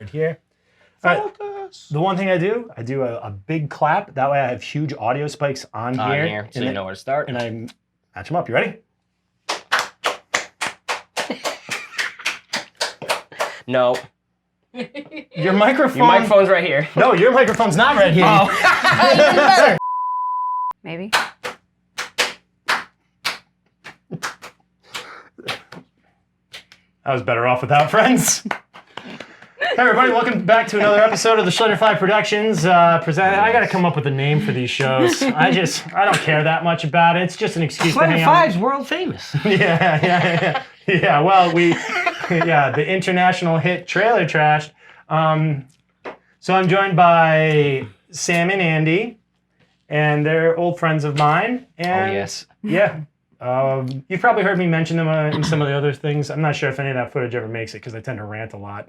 right here. Focus. The one thing I do a big clap. That way I have huge audio spikes on here. So you know where to start. And I match them up. You ready? No. Your microphone's right here. No, your microphone's not right here. Oh. Maybe. I was better off without friends. Hey everybody, welcome back to another episode of the Schletter 5 Productions. I gotta come up with a name for these shows. I don't care that much about it. It's just an excuse to hang out. Schletter 5's world famous. Yeah, well, the international hit Trailer Trashed. So I'm joined by Sam and Andy, and they're old friends of mine. And oh, yes. Yeah. You've probably heard me mention them in some of the other things. I'm not sure if any of that footage ever makes it because I tend to rant a lot.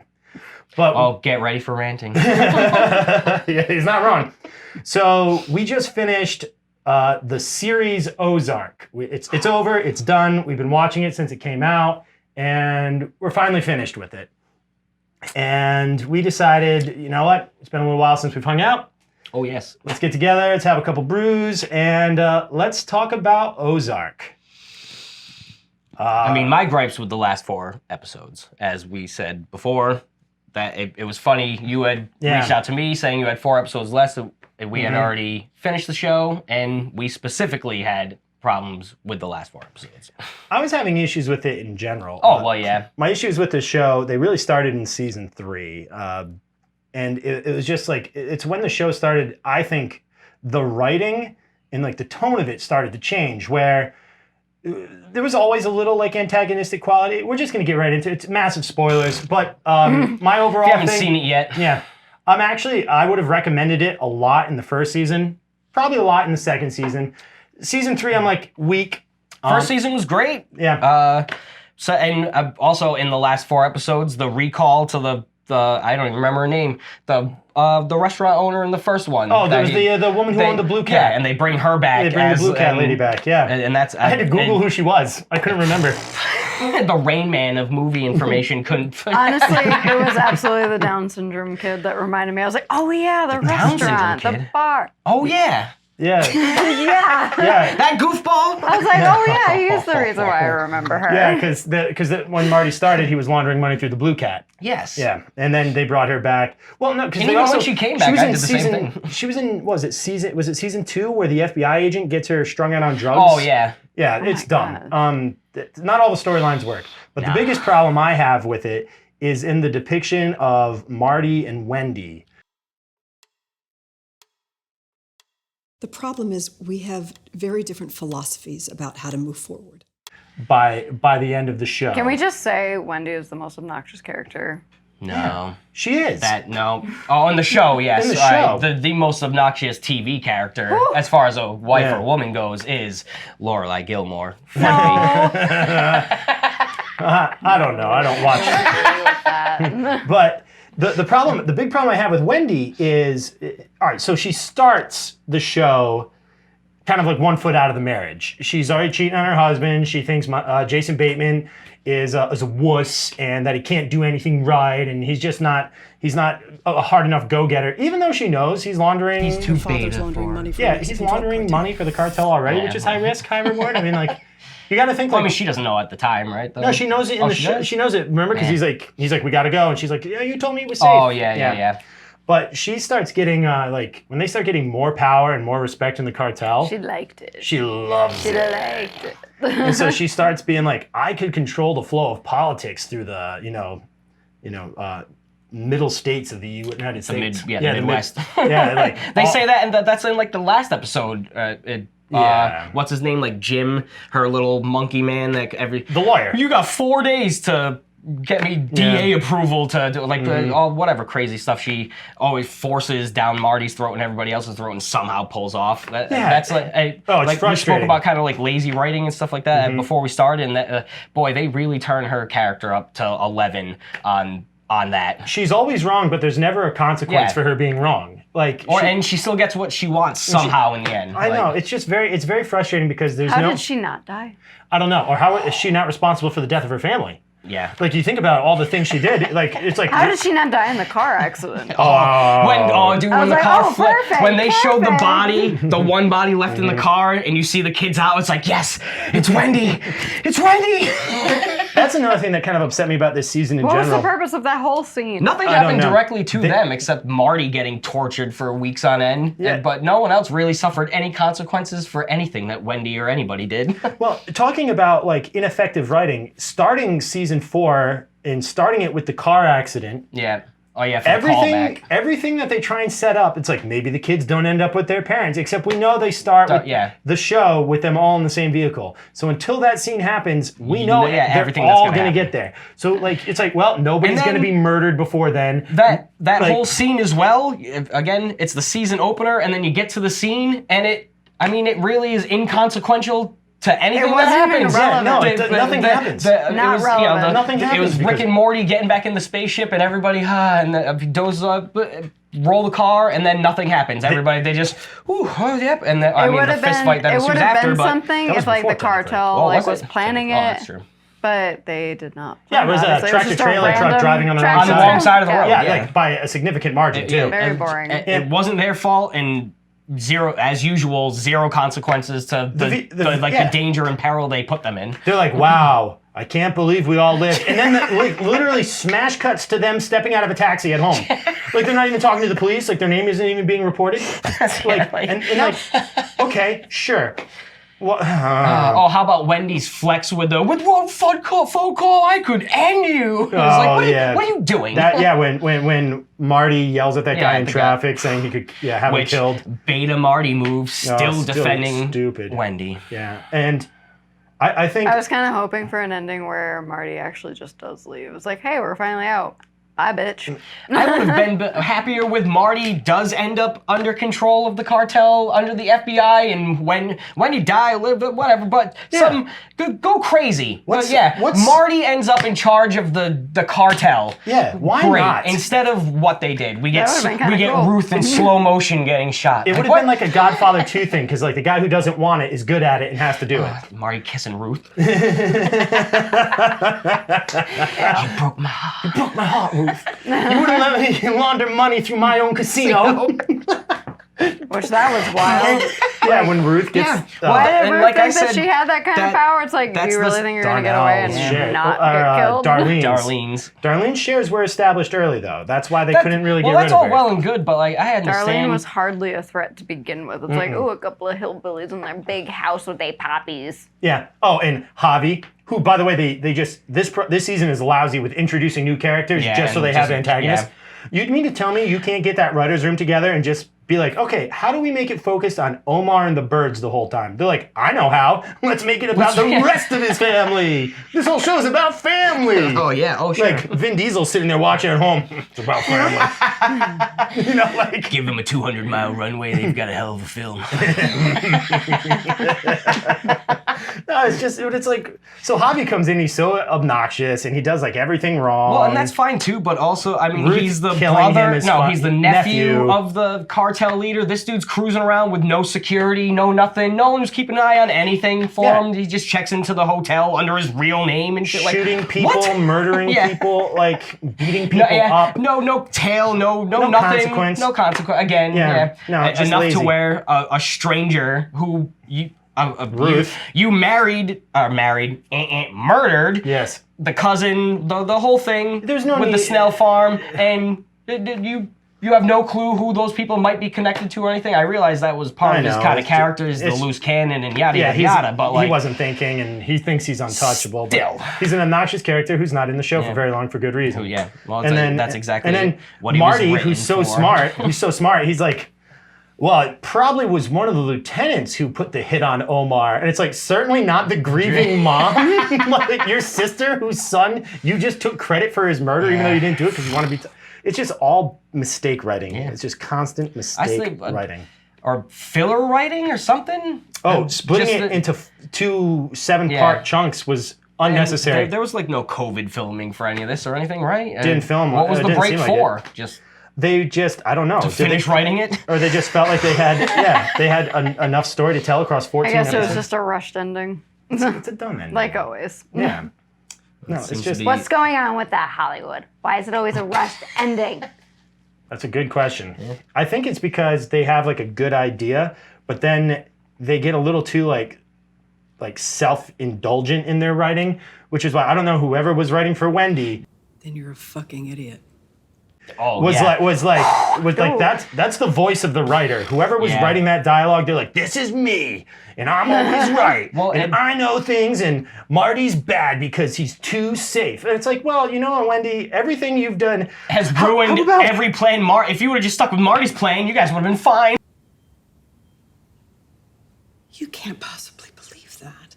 But get ready for ranting. Yeah, he's not wrong. So we just finished the series Ozark. It's over. It's done. We've been watching it since it came out, and we're finally finished with it. And we decided, you know what? It's been a little while since we've hung out. Oh, yes. Let's get together. Let's have a couple brews, and let's talk about Ozark. I mean, my gripes with the last 4 episodes, as we said before, that it was funny. You had reached out to me saying you had 4 episodes less. We had already finished the show, and we specifically had problems with the last 4 episodes. I was having issues with it in general. Oh, well, yeah. My issues with the show, they really started in season 3. And it was just like, it's when the show started, I think the writing and like the tone of it started to change, where there was always a little like antagonistic quality. We're just going to get right into it. It's massive spoilers, but my overall If you haven't seen it yet. Yeah. I would have recommended it a lot in the first season, probably a lot in the second season. Season 3, I'm like weak. First season was great. Yeah. Also in the last 4 episodes, the recall to the I don't even remember her name. The restaurant owner in the first one. Oh, there was the woman who owned the blue cat. Yeah, and they bring her back. They bring the blue cat lady back. Yeah. And that's I had to Google who she was. I couldn't remember. The Rain Man of movie information couldn't. Honestly, it was absolutely the Down syndrome kid that reminded me. I was like, oh yeah, the restaurant, the bar. Oh yeah. Yeah. Yeah. That goofball. I was like, oh yeah, he's the reason why I remember her. Yeah, because when Marty started, he was laundering money through the blue cat. Yes. Yeah, and then they brought her back. Well, no, because when she came back, I did the same thing. She was in, was it season 2 where the FBI agent gets her strung out on drugs? Oh yeah. Yeah, it's dumb. Not all the storylines work, but the biggest problem I have with it is in the depiction of Marty and Wendy. The problem is we have very different philosophies about how to move forward. By the end of the show. Can we just say Wendy is the most obnoxious character? No. Yeah, she is. No. Oh, in the show, yes. In the show. The most obnoxious TV character, as far as a wife or woman goes, is Lorelai Gilmore. No. I don't know. I don't watch it. But the big problem I have with Wendy is, all right, so she starts the show kind of like 1 foot out of the marriage. She's already cheating on her husband. She thinks Jason Bateman is a wuss and that he can't do anything right, and he's not a hard enough go-getter, even though she knows he's laundering. He's too Father's laundering money for he's laundering money for the cartel already, which is high risk, high reward. I mean, like, you got to think. Well, I mean, she doesn't know at the time, right? No, she knows it in the show. She knows it. Remember, because he's like, we got to go, and she's like, yeah, you told me it was safe. Oh yeah. But she starts getting, when they start getting more power and more respect in the cartel. She liked it. She loves it. She liked it. And so she starts being like, I could control the flow of politics through the, middle states of the United States. The Midwest. They say that, and that's in like the last episode. What's his name? Like Jim, her little monkey man. The lawyer. You got 4 days to get me DA approval to do all whatever crazy stuff she always forces down Marty's throat and everybody else's throat and somehow pulls off. That's like, it's like frustrating. We spoke about kind of like lazy writing and stuff like that before we started, and that boy, they really turn her character up to 11 on that. She's always wrong, but there's never a consequence for her being wrong. And she still gets what she wants somehow in the end. I know, it's very frustrating because there's How did she not die? I don't know. Or how is she not responsible for the death of her family? Yeah. Like you think about all the things she did. Like it's like How did she not die in the car accident? Dude, when the like, car oh, flipped, perfect, when they showed the perfect. body, the one body left in the car, and you see the kids out, it's like, yes, it's Wendy. It's Wendy. that's another thing that kind of upset me about this season in What was general. the purpose of that whole scene? Nothing I don't happened know. directly to them except Marty getting tortured for weeks on end. Yeah. But no one else really suffered any consequences for anything that Wendy or anybody did. Well, talking about like ineffective writing, starting season 4 and starting it with the car accident. Yeah. Oh yeah, for the callback. Everything that they try and set up, it's like maybe the kids don't end up with their parents, except we know they start with the show with them all in the same vehicle. So until that scene happens, we know they're everything that's all gonna going to get there. So like it's like, well, nobody's going to be murdered before then. That like, whole scene as well, again, it's the season opener, and then you get to the scene, and it really is inconsequential to anything that wasn't even happens. relevant. Nothing happens. Not relevant. Nothing It happens was Rick and Morty getting back in the spaceship, and everybody, and then dozes up, roll the car, and then nothing happens. Everybody, they just, yep, and then, the fist fight that it ensues would have after, been but something that was if like the before, technically. cartel was planning it. Oh, that's true. But they did not. Yeah, it was a tractor trailer truck driving on the On the wrong side of the road. Yeah, like by a significant margin too. Very boring. It wasn't their fault, and zero consequences to the danger and peril they put them in. They're like, wow, I can't believe we all lived. And then like literally smash cuts to them stepping out of a taxi at home. Like they're not even talking to the police. Like their name isn't even being reported. And like, okay, sure. What? How about Wendy's flex with one phone call I could end you? It's like, what are you doing? When Marty yells at that guy in traffic saying he could have him killed. Beta Marty move, still defending stupid. Wendy. Yeah, and I think I was kind of hoping for an ending where Marty actually just does leave. It's like, hey, we're finally out. Bye, bitch. I would have been happier with Marty does end up under control of the cartel, under the FBI, and when you die, live, whatever, but go crazy. Marty ends up in charge of the cartel. Yeah, why not? Instead of what they did. We get cool. Ruth in slow motion getting shot. It would have been like a Godfather 2 thing, because like the guy who doesn't want it is good at it and has to do it. Marty kissing Ruth. You broke my heart. You broke my heart, Ruth. You wouldn't let me launder money through my own casino. Which that was wild. Yeah, when Ruth gets... Why did Ruth like I think that said, she had that kind of power? It's like, do you really think you're going to get away and not get killed? Darlene's shares were established early, though. That's why they couldn't really get rid of her. Well, that's all well and good, but like I understand... Darlene was hardly a threat to begin with. It's like, a couple of hillbillies in their big house with their poppies. Yeah. Oh, and Javi, who, by the way, they just... This season is lousy with introducing new characters just so they have antagonists. Yeah. You mean to tell me you can't get that writer's room together and just be like, okay, how do we make it focused on Omar and the birds the whole time? They're like, I know how. Let's make it about the rest of his family. This whole show is about family. Oh, yeah. Oh, sure. Like, Vin Diesel's sitting there watching at home. It's about family. Give them a 200-mile runway. They've got a hell of a film. No, it's like, so Javi comes in, he's so obnoxious, and he does like everything wrong. Well, and that's fine too, but also, I mean, Ruth he's the brother, he's the nephew of the cartel leader. This dude's cruising around with no security, no nothing. No one's keeping an eye on anything for him. He just checks into the hotel under his real name and shit. Shooting people, murdering people, like beating people up. No tail, no nothing. Consequence. No consequence. Again, No, just enough lazy. to where a stranger who Ruth. You murdered. Yes. The cousin, the whole thing. There's no with need. the Snell farm, and you have no clue who those people might be connected to or anything. I realize that was part of his kind of character, is the loose cannon and yada yada. But like, he wasn't thinking, and he thinks he's untouchable. Still, but he's an obnoxious character who's not in the show for very long for good reason. Well, that's exactly. And then what he Marty, was who's so smart, he's like, well, it probably was one of the lieutenants who put the hit on Omar. And it's like, certainly not the grieving mom. Like your sister whose son, you just took credit for his murder even though you didn't do it because you want to be... It's just all mistake writing. Yeah. It's just constant mistake writing. Or filler writing or something? Oh, splitting it into 2 7-part chunks was unnecessary. There was like no COVID filming for any of this or anything, right? Didn't film. What was the break for? They just, I don't know. To finish writing it? Or they just felt like they had enough story to tell across 14 I guess episodes. it was just a rushed ending. It's a dumb ending. Like always. Yeah. No, it's just What's going on with that Hollywood? Why is it always a rushed ending? That's a good question. I think it's because they have like a good idea, but then they get a little too like self-indulgent in their writing, which is why I don't know whoever was writing for Wendy. Then you're a fucking idiot. Was like that's the voice of the writer. Whoever was writing that dialogue, they're like, this is me, and I'm always right, and I know things, and Marty's bad because he's too safe. And it's like, well, you know what, Wendy, everything you've done has ruined every plan. If you would have just stuck with Marty's plan, you guys would have been fine. You can't possibly believe that.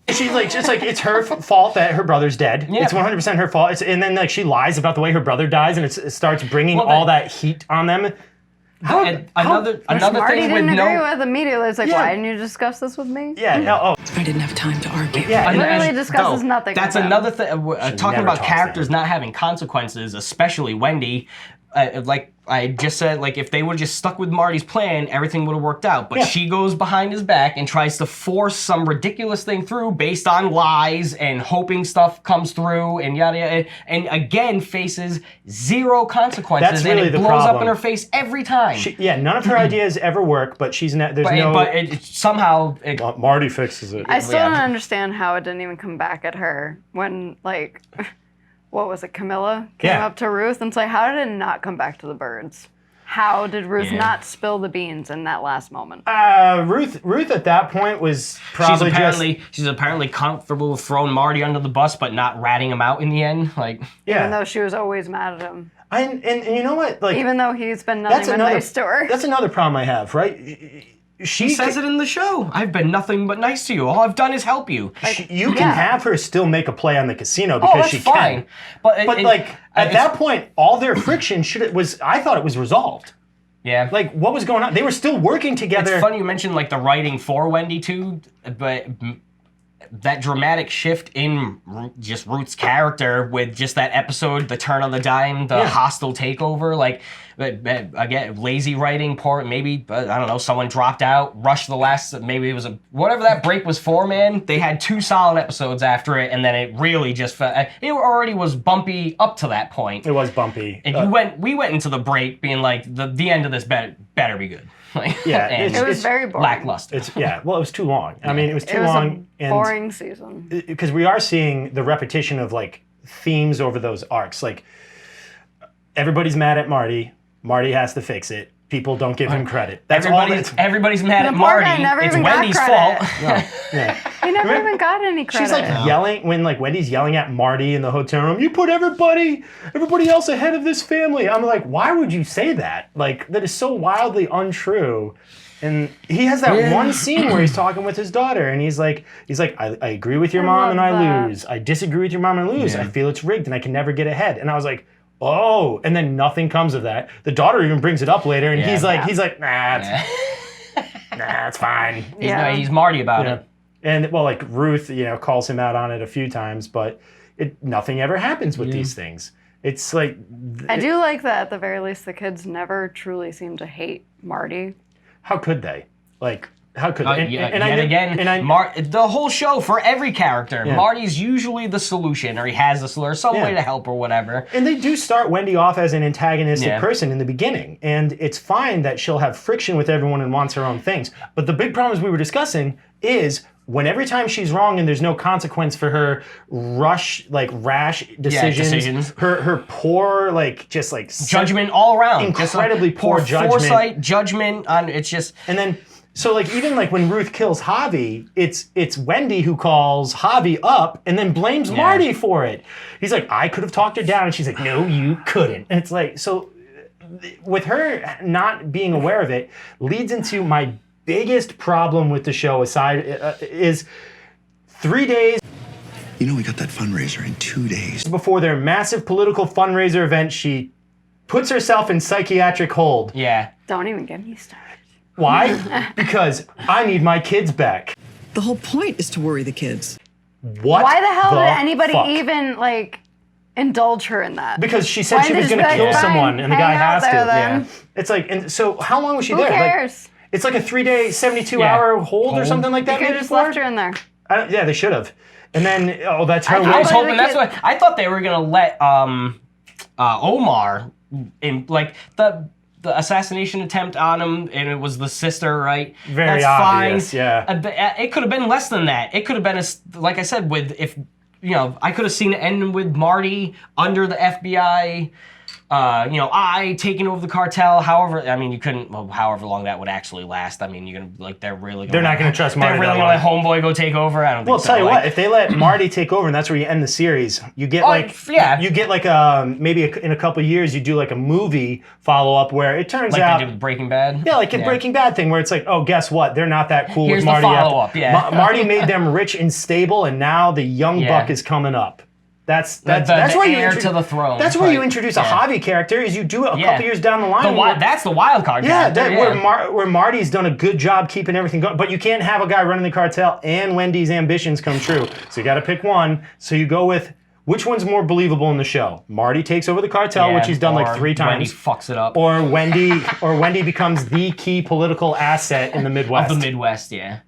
She's like, just like it's her fault that her brother's dead. Yeah. It's 100% her fault. And then like she lies about the way her brother dies, and it starts bringing all that heat on them. Another Marty thing didn't with agree with immediately. It's like, Yeah. why didn't you discuss this with me? Yeah. No. I didn't have time to argue. Yeah. It literally discusses nothing. That's with him. another thing. Talking never about talks characters to him. not having consequences, especially Wendy. Like I just said, like if they would have just stuck with Marty's plan, everything would have worked out. But she goes behind his back and tries to force some ridiculous thing through based on lies and hoping stuff comes through and yada yada. And again, faces zero consequences. That's really and it the blows up problem. in her face every time. None of her ideas ever work, but there's no. But it somehow. Marty fixes it. I still don't understand how it didn't even come back at her when, like, what was it, Camilla came up to Ruth and it's like, how did it not come back to the birds? How did Ruth not spill the beans in that last moment? Ruth at that point was probably she's apparently comfortable with throwing Marty under the bus, but not ratting him out in the end. Like, Even though she was always mad at him. And you know what? Like, Even though he's been nothing but nice to her. That's another problem I have, right? She says it in the show. I've been nothing but nice to you. All I've done is help you. You can have her still make a play on the casino because she fine. can. But at that point, all their friction I thought it was resolved. Yeah. Like, what was going on? They were still working together. It's funny you mentioned like the writing for Wendy too, but that dramatic shift in just Ruth's character with just that episode, the turn on the dime, the hostile takeover, like again, lazy writing, poor, maybe, I don't know, someone dropped out, rushed the last, maybe it was whatever that break was for, man. They had 2 solid episodes after it, and then it really just felt, it already was bumpy up to that point. It was bumpy. And we went into the break being like, the end of this better be good. Like, it was very boring. Lackluster. Well, it was too long. I mean, it was too long. A boring season. Because we are seeing the repetition of like themes over those arcs. Like, everybody's mad at Marty. Marty has to fix it. People don't give him credit. Everybody's mad at Marty. It's Wendy's fault. He never even got any credit. She's like yelling when like Wendy's yelling at Marty in the hotel room. You put everybody else ahead of this family. I'm like, why would you say that? Like, that is so wildly untrue. And he has that one scene where he's talking with his daughter, and he's like, I agree with your mom and I lose. I disagree with your mom and lose. I feel it's rigged and I can never get ahead. And I was like, oh, and then nothing comes of that. The daughter even brings it up later, and he's like, nah, it's fine. He's Marty about it. And well, like Ruth, calls him out on it a few times, but nothing ever happens with these things. It's like I do like that at the very least the kids never truly seem to hate Marty. How could they? Like, how could they? The whole show for every character, Marty's usually the solution, or he has the solution, or some way to help, or whatever. And they do start Wendy off as an antagonistic person in the beginning, and it's fine that she'll have friction with everyone and wants her own things. But the big problem, as we were discussing, is when every time she's wrong and there's no consequence for her rash decisions. Her poor, judgment all around, incredibly poor judgment, foresight, judgment on it's just. And then so even when Ruth kills Javi, it's Wendy who calls Javi up and then blames Marty for it. He's like, I could have talked her down, and she's like, no, you couldn't. And it's like, so with her not being aware of it leads into my biggest problem with the show is 3 days. We got that fundraiser in 2 days. Before their massive political fundraiser event, she puts herself in psychiatric hold. Yeah. Don't even get me started. Why? Because I need my kids back. The whole point is to worry the kids. What? Why the hell did anybody even indulge her in that? Because she said she was going to kill someone, and the guy has to. Then. It's like, and so how long was she there? Who cares? It's like a 3-day, 72-hour hold or something like that. You could have just left her in there. They should have. And then, that's her. I was hoping that's what I thought they were gonna let Omar in, like the assassination attempt on him, and it was the sister, right? Very that's obvious, fine. yeah. It could have been less than that. It could have been like I said, I could have seen it end with Marty under the FBI. Taking over the cartel. However, I mean, you couldn't. Well, however long that would actually last. I mean, you're gonna they're not gonna trust Marty. They're really gonna let Homeboy go take over. I don't. Well, think tell so. you what, if they let Marty take over and that's where you end the series, you get you get maybe in a couple of years you do like a movie follow up where it turns out they did with Breaking Bad. Yeah, like a Breaking Bad thing where it's like, oh, guess what? They're not that cool Here's with Marty. The follow-up, yeah. Marty made them rich and stable, and now the young buck is coming up. That's where you heir to the throne. That's where you introduce a Javi character. Is you do it a couple years down the line. That's the wild card. character. Where Marty's done a good job keeping everything going. But you can't have a guy running the cartel and Wendy's ambitions come true. So you got to pick one. So you go with which one's more believable in the show. Marty takes over the cartel, which he's done like 3 times. Wendy fucks it up. Or Wendy becomes the key political asset in the Midwest. Of the Midwest, yeah.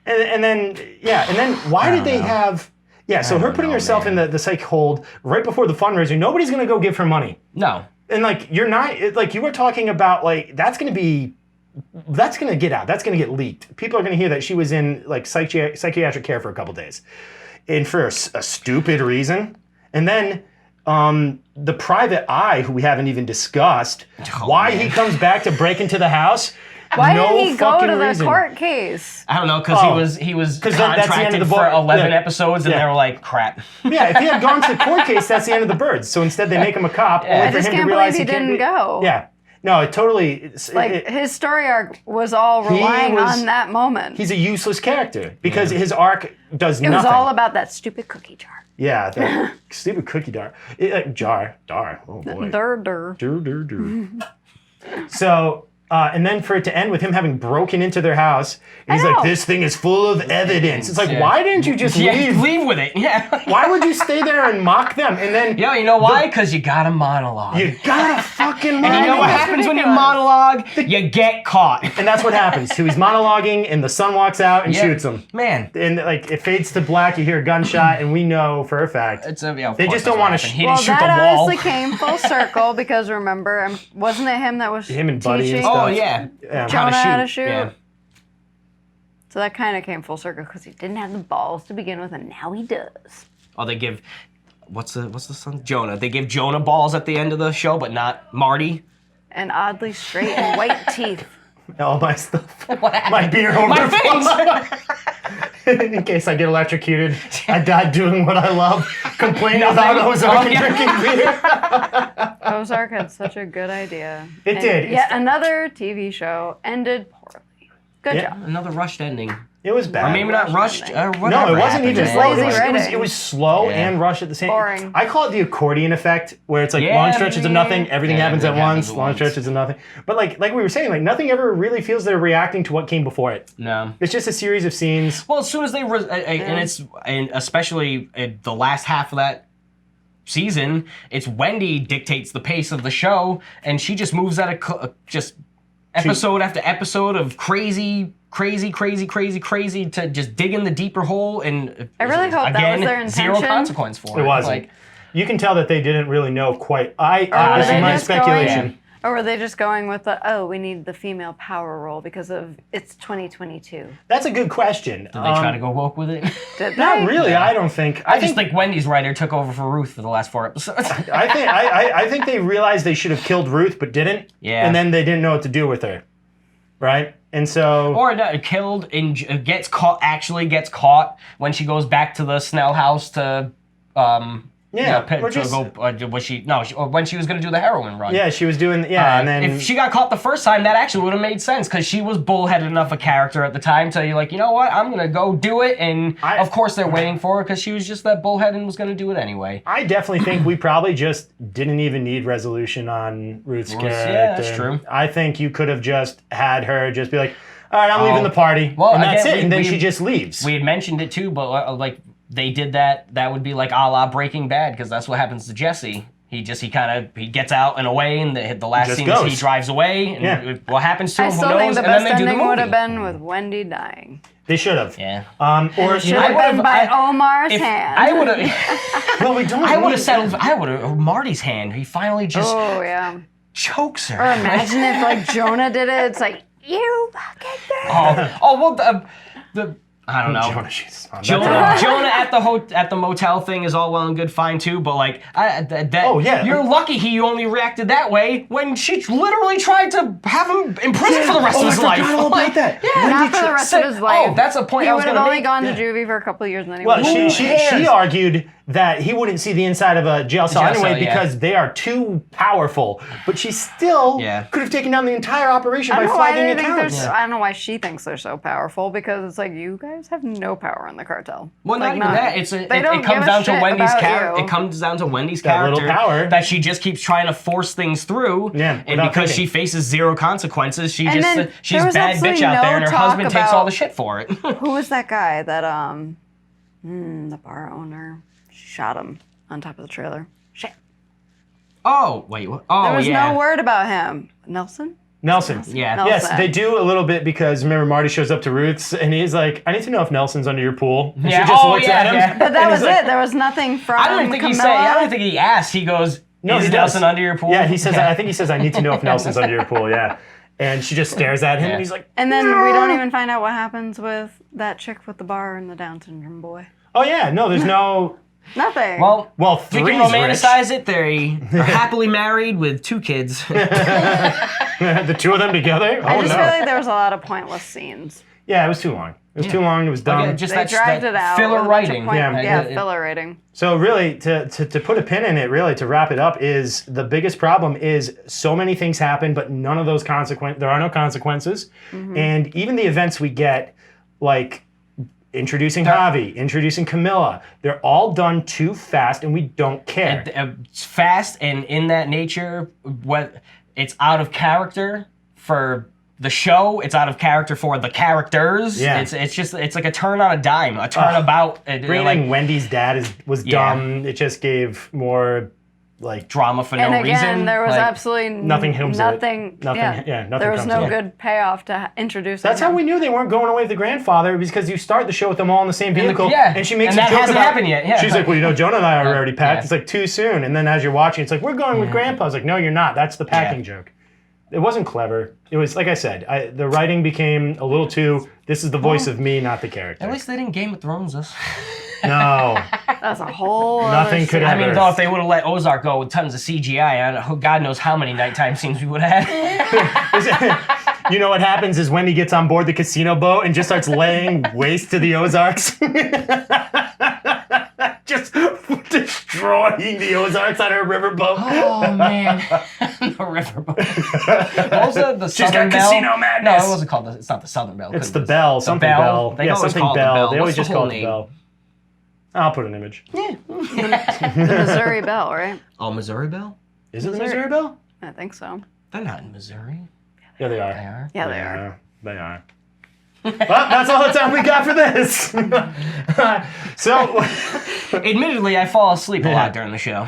And then why did they have? Yeah, so her putting herself in the psych hold right before the fundraiser, nobody's going to go give her money. No. And you're not, you were talking about that's going to get out. That's going to get leaked. People are going to hear that she was in psychiatric care for a couple days. And for a stupid reason. And then the private eye, who we haven't even discussed, he comes back to break into the house. Why did he go to the court case? I don't know, because he was contracted for 11 episodes, and they were like, crap. Yeah, if he had gone to the court case, that's the end of the birds. So instead, they make him a cop. I just can't believe he didn't go. Yeah. No, it totally... his story arc was all relying on that moment. He's a useless character, because his arc does nothing. It was all about that stupid cookie jar. Yeah, that stupid cookie jar. Jar. Oh, boy. Dur. So... and then for it to end with him having broken into their house, and he's like, this thing is full of evidence. It's like, why didn't you just leave? Leave with it, yeah. Why would you stay there and mock them? And then... Yeah, you know why? Because you got a monologue. You got a fucking monologue. And you know what happens when you monologue? You get caught. And that's what happens. So he's monologuing, and the son walks out and shoots him. Man. And it fades to black, you hear a gunshot, and we know for a fact. They just don't want to shoot the wall. That honestly came full circle, because remember, wasn't it him that was him and Buddy teaching? and stuff. Oh, yeah. Jonah how to shoot. Yeah. So that kind of came full circle because he didn't have the balls to begin with, and now he does. Oh, they give what's the son? Jonah. They give Jonah balls at the end of the show, but not Marty. And oddly straight and white teeth. All my stuff. What happened? My beer overflows. In case I get electrocuted, I died doing what I love, complaining about Ozark and drinking beer. Ozark had such a good idea. It did. Yet another TV show ended poorly. Good job. Another rushed ending. It was bad. Or maybe not rushed. No, it wasn't even Just lazy writing. It was slow and rushed at the same time. Boring. I call it the accordion effect, where it's long stretches of nothing, everything happens at once, long stretches of nothing. But like we were saying, nothing ever really feels they're reacting to what came before it. No. It's just a series of scenes. Well, as soon as they and especially the last half of that season, it's Wendy dictates the pace of the show, and she just moves at just episode after episode of crazy to just dig in the deeper hole, and I really hope that was their intention. Zero consequence for it. It wasn't. You can tell that they didn't really know quite. This is my speculation. Or were they just going with we need the female power role because it's 2022? That's a good question. Did they try to go woke with it? Did Not they? really. I don't think. I just think Wendy's writer took over for Ruth for the last 4 episodes. I think they realized they should have killed Ruth but didn't. Yeah. And then they didn't know what to do with her. Right? And so... Or killed and gets caught when she goes back to the Snell house to... when she was going to do the heroin run. Yeah, she was doing... Yeah, and then... If she got caught the first time, that actually would have made sense, because she was bullheaded enough a character at the time to you're like, you know what, I'm going to go do it, and of course they're waiting for her, because she was just that bullhead and was going to do it anyway. I definitely think we probably just didn't even need resolution on Ruth's character. Yeah, that's true. I think you could have just had her just be like, all right, I'm leaving the party, and that's it, and then she just leaves. We had mentioned it too, but they did that would be like a la Breaking Bad, because that's what happens to Jesse. He gets out and away, and the last Just scene goes. is he drives away, and what happens to I him, who still knows? think the And then best they do the ending would movie. have been with Wendy dying. They should have. Yeah. Or Should have been by Omar's hand. I would have. well, we don't. I would need- have settled. I would have Marty's hand. He finally just Oh yeah. chokes her. Or imagine if like Jonah did it. It's like you fucking bitch. well, the I don't know. Jonah shoots his mom. Jonah at the motel thing is all well and good, fine too. But like, you're lucky he only reacted that way when she literally tried to have him imprisoned for the rest of his life. I forgot all about that. Not for the rest of his life. Oh, that's a point He I would was have gonna only make. gone to juvie for a couple of years and then he Well, would she argued that he wouldn't see the inside of a jail cell Jail anyway cell, yeah. because they are too powerful. But she still could have taken down the entire operation by flagging accounts. I don't know why she thinks they're so powerful because it's like you guys have no power in the cartel. Well, not Like, even none. that. It comes down to Wendy's character. It comes down to Wendy's That little character power. that she just keeps trying to force things through. Yeah, and without because thinking. she faces zero conseconsequences, And then she's there was bad bitch absolutely out there, no and her talk husband takes about- all the shit for it. Who was that guy that the bar owner shot him on top of the trailer? Shit. Oh wait, what? Oh There was yeah. no word about him. Nelson? Nelson. Yeah. Nelson. Yes, they do a little bit because remember Marty shows up to Ruth's and he's like, I need to know if Nelson's under your pool. And Yeah, she just oh, looks yeah, at him. yeah. But that and was he's like, it. There was nothing from I don't think he said. Camilla. I don't think he asked. He goes, No, "Is he Nelson does. under your pool?" Yeah, he says. I think he says, I need to know if Nelson's under your pool. Yeah, and she just stares at him and he's like, And then we don't even find out what happens with that chick with the bar and the Down syndrome boy. oh yeah, no, there's no. Nothing. Well, we can three's romanticize it. They're happily married with 2 kids. rich. The two of them together. I Oh just no. feel like there was a lot of pointless scenes. Yeah, it was too long. It was too long. It was dumb. Okay, just They dragged it out. filler with a bunch of writing. point- It- filler writing. So really, to put a pin in it, really to wrap it up, is the biggest problem is so many things happen, but none of those there are no consequences, and even the events we get, like introducing Javi, introducing Camilla, they're all done too fast, and we don't care. It's fast, and in that nature, what it's out of character for the show. It's out of character for the characters. Yeah. It's like a turn on a dime, a turnabout. Bringing Like in Wendy's dad was Yeah. dumb. It just gave more like drama for no And again, reason. there was Like, absolutely nothing comes of it. nothing. Nothing- yeah, nothing There was comes no of it. good payoff to introducing That's how him. we knew they weren't going away with the grandfather, because you start the show with them all in the same vehicle, yeah, and she makes and a that joke hasn't about, happened yet, yeah. She's like, well, you know, Jonah and I are already packed. yeah. It's like too soon. And then as you're watching, it's like, we're going with Grandpa. I was like, no, you're not. That's the packing joke. It wasn't clever. It was, like I said, the writing became a little too, this is the voice of me, not the character. At least they didn't Game of Thrones us. No. That's a whole. Nothing other could scene. have- I mean, though, if they would have let Ozark go with tons of CGI, God knows how many nighttime scenes we would have had. You know what happens is Wendy gets on board the casino boat and just starts laying waste to the Ozarks. Just destroying the Ozarks on her riverboat. Oh man, the riverboat. What was the She's Southern got Belle? casino madness. No, it wasn't called. It's not the Southern Belle. It's the Bell, something Bell. They Yeah, always something call it the Bell. Bell. They always What's just the call whole it the name? Bell. I'll put an image. The Missouri Belle, right? Oh, Missouri Belle? Is it the Missouri Bell? I think so. They're not in Missouri. Yeah, they are. They are. Yeah, they are. They are. Well, that's all the time we got for this. So, Admittedly, I fall asleep a lot during the show.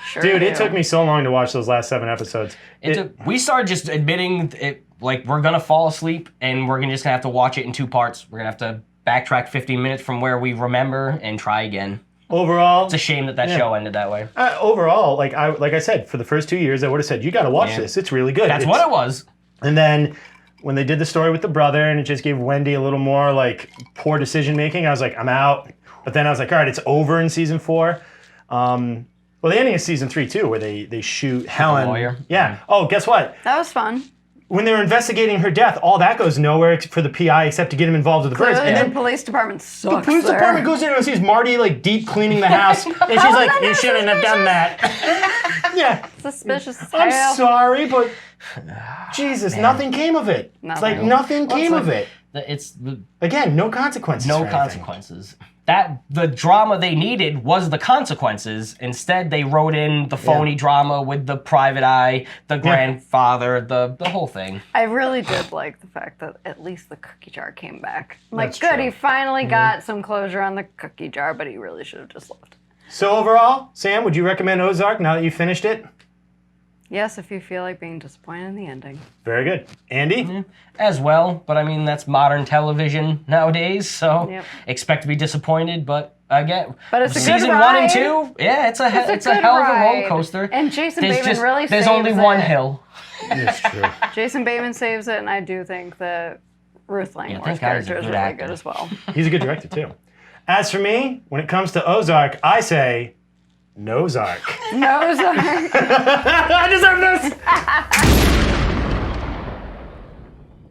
Sure. dude, do. it took me so long to watch those last 7 episodes. We started just admitting it, like we're gonna fall asleep, and we're just gonna have to watch it in 2 parts. We're gonna have to backtrack 15 minutes from where we remember and try again. Overall, It's a shame that show ended that way. overall, like I said, for the first 2 years, I would have said, you got to watch this. It's really good. That's what it was. And then when they did the story with the brother and it just gave Wendy a little more like poor decision making, I was like, I'm out. But then I was like, all right, it's over in season 4. Well, the ending of season 3 too, where they shoot Helen. lawyer. Yeah. Oh, guess what? That was fun. When they were investigating her death, all that goes nowhere for the PI except to get him involved with the birds. Clearly, And the then police department the sucks. police there. department goes in and sees Marty like deep cleaning the house, and she's How is like, that "You not shouldn't have done that." Yeah. Suspicious as I'm hell. sorry, but Jesus, nothing came of it. It's like nothing came of it. It's Again, no consequences. no for anything. consequences. That the drama they needed was the consequences. Instead, they wrote in the phony drama with the private eye, the grandfather, the whole thing. I really did like the fact that at least the cookie jar came back. I'm like, That's good, true. he finally got some closure on the cookie jar, but he really should have just left. So overall, Sam, would you recommend Ozark now that you finished it? Yes, if you feel like being disappointed in the ending. Very good. Andy? As well, but I mean, that's modern television nowadays, so expect to be disappointed, but again, but it's a season good 1 and ride. 2, yeah, it's a hell of a ride. roller coaster. And Jason Bateman really There's saves only one it. hill. That's true. Jason Bateman saves it, and I do think that Ruth Langmore's character is really good as well. He's a good director, too. As for me, when it comes to Ozark, I say, Nozark. Ozark.